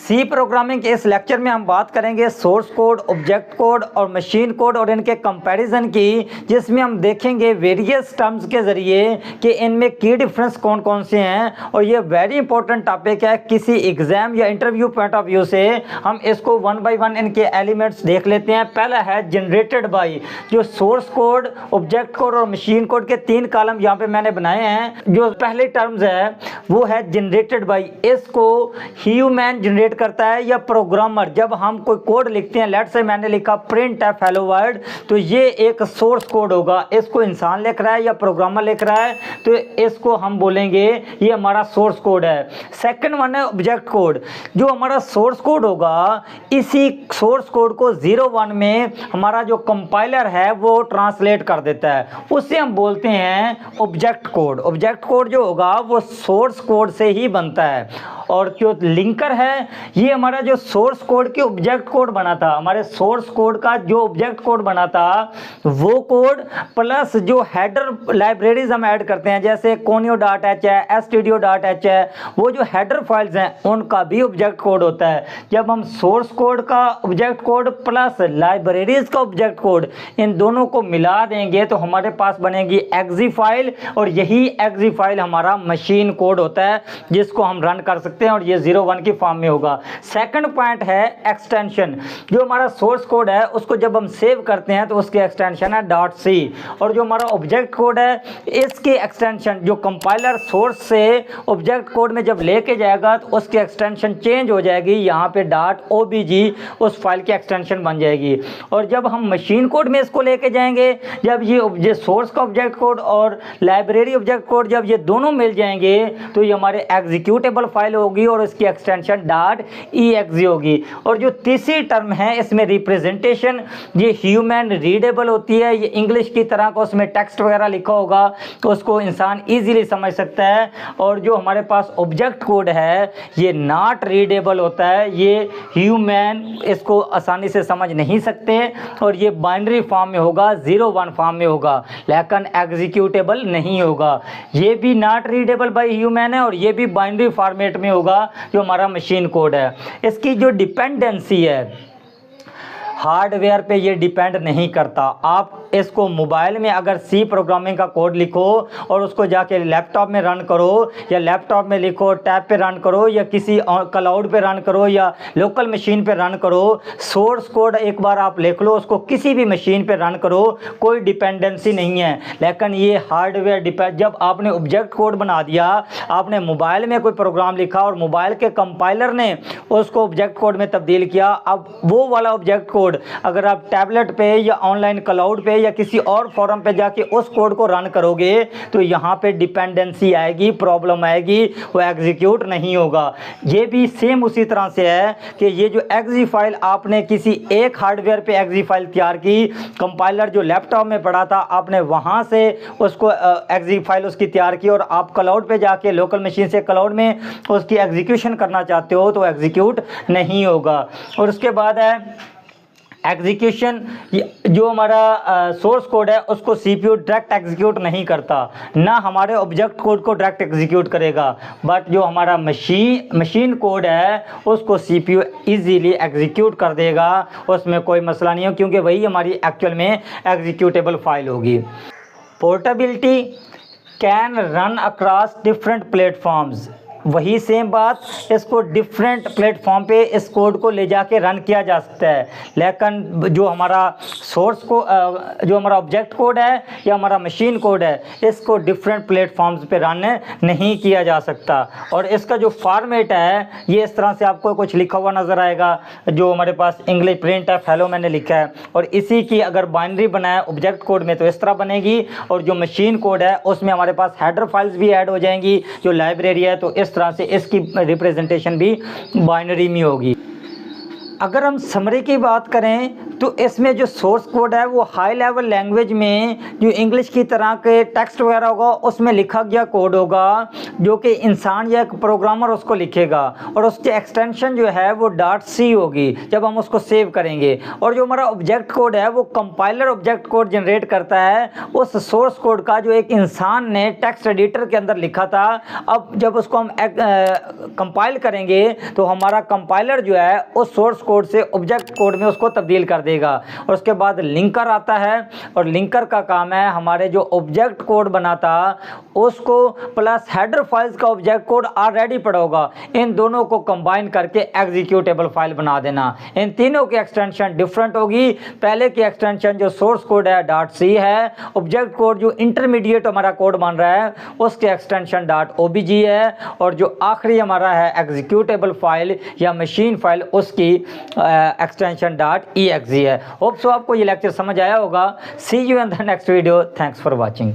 सी programming के इस lecture में हम बात करेंगे सोर्स कोड, ऑब्जेक्ट कोड और मशीन कोड और इनके कंपैरिजन की, जिसमें हम देखेंगे वेरियस टर्म्स के ज़रिए कि इनमें की डिफरेंस कौन कौन से हैं। और ये वेरी इंपॉर्टेंट टॉपिक है, किसी एग्जाम या इंटरव्यू पॉइंट ऑफ व्यू से हम इसको वन बाय वन इनके एलिमेंट्स देख लेते हैं। पहला है जनरेटेड बाय, जो सोर्स कोड, ऑब्जेक्ट कोड और मशीन कोड के 3 कॉलम यहाँ पे मैंने बनाए हैं। जो पहले टर्म्स है वो है जनरेटेड बाय, इसको ह्यूमन जनरेट करता है या प्रोग्रामर। जब हम कोई कोड लिखते हैं, लेट्स से मैंने लिखा प्रिंट एफ हेलो वर्ल्ड, तो ये एक सोर्स कोड होगा। इसको इंसान लिख रहा है या प्रोग्रामर लिख रहा है, तो इसको हम बोलेंगे ये हमारा सोर्स कोड है। सेकंड वन है ऑब्जेक्ट कोड, जो हमारा सोर्स कोड होगा, इसी सोर्स कोड को 01 में हमारा जो कंपाइलर है वो ट्रांसलेट कर देता है, उससे हम बोलते हैं ऑब्जेक्ट कोड। ऑब्जेक्ट कोड जो होगा वो सोर्स कोड से ही बनता है। और जो लिंकर है, ये हमारा जो सोर्स कोड के ऑब्जेक्ट कोड बना था, हमारे सोर्स कोड का जो ऑब्जेक्ट कोड बना था वो कोड प्लस जो हेडर लाइब्रेरीज हम ऐड करते हैं, जैसे conio.h है, stdio.h है, वो जो हेडर फाइल्स हैं उनका भी ऑब्जेक्ट कोड होता है। जब हम सोर्स कोड का ऑब्जेक्ट कोड प्लस लाइब्रेरीज का ऑब्जेक्ट कोड इन दोनों को मिला देंगे तो हमारे पास बनेगी एक्जी फाइल, और यही एक्जी फाइल हमारा मशीन कोड होता है जिसको हम रन कर सकते हैं, और ये 01 की फॉर्म में होगा। सेकंड पॉइंट है एक्सटेंशन, जो हमारा सोर्स कोड है उसको जब हम सेव करते हैं तो उसकी एक्सटेंशन है .c, और जो हमारा ऑब्जेक्ट कोड है इसकी एक्सटेंशन जो कंपाइलर सोर्स से ऑब्जेक्ट कोड में जब लेके जाएगा तो उसकी एक्सटेंशन चेंज हो जाएगी, यहाँ पे .obg उस फाइल की एक्सटेंशन बन जाएगी। और जब हम मशीन कोड में इसको लेके जाएंगे, जब ये सोर्स का ऑब्जेक्ट कोड और लाइब्रेरी ऑब्जेक्ट कोड जब ये दोनों मिल जाएंगे तो ये हमारे एग्जीक्यूटेबल फाइल होगी और इसकी एक्सटेंशन .exe होगी। और जो तीसरी टर्म है इसमें रिप्रेजेंटेशन, ये ह्यूमन रीडेबल होती है, ये इंग्लिश की तरह का उसमें टेक्स्ट वगैरह लिखा होगा तो उसको इंसान इजीली समझ सकता है। और जो हमारे पास ऑब्जेक्ट कोड है ये नॉट रीडेबल होता है, ये ह्यूमन इसको आसानी से समझ नहीं सकते, और ये बाइनरी फॉर्म में होगा, 01 फॉर्म में होगा, लेकिन एग्जीक्यूटेबल नहीं होगा। ये भी नॉट रीडेबल बाय ह्यूमन है और ये भी बाइनरी फॉर्मेट में होगा जो हमारा मशीन कोड है। इसकी जो डिपेंडेंसी है हार्डवेयर पे ये डिपेंड नहीं करता। आप इसको मोबाइल में अगर सी प्रोग्रामिंग का कोड लिखो और उसको जाके लैपटॉप में रन करो, या लैपटॉप में लिखो, टैब पे रन करो, या किसी क्लाउड पे रन करो, या लोकल मशीन पे रन करो, सोर्स कोड एक बार आप लिख लो, उसको किसी भी मशीन पे रन करो, कोई डिपेंडेंसी नहीं है। लेकिन ये हार्डवेयर डिपेंड, जब आपने ऑब्जेक्ट कोड बना दिया, आपने मोबाइल में कोई प्रोग्राम लिखा और मोबाइल के कंपाइलर ने उसको ऑब्जेक्ट कोड में तब्दील किया, अब वो वाला ऑब्जेक्ट कोड अगर आप टैबलेट पे या ऑनलाइन क्लाउड पे या किसी और फॉरम पे जाके उस कोड को रन करोगे तो यहाँ पे डिपेंडेंसी आएगी, प्रॉब्लम आएगी, वो एग्जीक्यूट नहीं होगा। ये भी सेम उसी तरह से है कि ये जो एक्जी फाइल आपने किसी एक हार्डवेयर पे एक्जी फाइल तैयार की, कंपाइलर जो लैपटॉप में पड़ा था आपने वहाँ से उसको एक्जी फाइल उसकी तैयार की, और आप क्लाउड पे जाके लोकल मशीन से क्लाउड में उसकी एग्जीक्यूशन करना चाहते हो तो एग्जीक्यूट नहीं होगा। और उसके बाद है एग्जीक्यूशन, जो हमारा सोर्स कोड है उसको सीपीयू डायरेक्ट एग्जीक्यूट नहीं करता, ना हमारे ऑब्जेक्ट कोड को डायरेक्ट एग्जीक्यूट करेगा, बट जो हमारा मशीन कोड है उसको सीपीयू इजीली एग्जीक्यूट कर देगा, उसमें कोई मसला नहीं है, क्योंकि वही हमारी एक्चुअल में एग्जीक्यूटेबल फाइल होगी। Portability, can run across different platforms, वही सेम बात, इसको डिफरेंट प्लेटफॉर्म पे इस कोड को ले जाके रन किया जा सकता है, लेकिन जो हमारा सोर्स को जो हमारा ऑब्जेक्ट कोड है या हमारा मशीन कोड है इसको डिफरेंट प्लेटफॉर्म्स पे रन नहीं किया जा सकता। और इसका जो फॉर्मेट है ये इस तरह से आपको कुछ लिखा हुआ नज़र आएगा, जो हमारे पास इंग्लिश प्रिंट एफ हेलो मैंने लिखा है, और इसी की अगर बाइनरी बनाए ऑब्जेक्ट कोड में तो इस तरह बनेगी, और जो मशीन कोड है उसमें हमारे पास हेडर फाइल्स भी ऐड हो जाएंगी, जो लाइब्रेरी है, तो इस तरह से इसकी रिप्रेजेंटेशन भी बाइनरी में होगी। अगर हम समरी की बात करें तो इसमें जो सोर्स कोड है वो हाई लेवल लैंग्वेज में जो इंग्लिश की तरह के टेक्स्ट वगैरह होगा उसमें लिखा गया कोड होगा जो कि इंसान या एक प्रोग्रामर उसको लिखेगा और उसकी एक्सटेंशन जो है वो .c होगी जब हम उसको सेव करेंगे। और जो हमारा ऑब्जेक्ट कोड है वो कंपाइलर ऑब्जेक्ट कोड जनरेट करता है उस सोर्स कोड का जो एक इंसान ने टेक्स्ट एडिटर के अंदर लिखा था। अब जब उसको हम कंपाइल करेंगे तो हमारा कंपाइलर जो है उस सोर्स कोड से ऑब्जेक्ट कोड में उसको तब्दील कर देगा। और उसके बाद लिंकर आता है और लिंकर का काम है हमारे जो ऑब्जेक्ट कोड बना था उसको प्लस हेडर फाइल्स का ऑब्जेक्ट कोड ऑलरेडी पड़ा होगा, इन दोनों को कंबाइन करके एग्जीक्यूटेबल फाइल बना देना। इन तीनों की एक्सटेंशन डिफरेंट होगी। पहले की एक्सटेंशन जो सोर्स कोड है .c है, ऑब्जेक्ट कोड जो इंटरमीडिएट हमारा कोड बन रहा है उसके एक्सटेंशन .obj है और जो आखिरी हमारा है एग्जीक्यूटेबल फाइल या मशीन फाइल उसकी एक्सटेंशन .exe है। होप सो आपको ये लेक्चर समझ आया होगा। See you in the next video. Thanks for watching.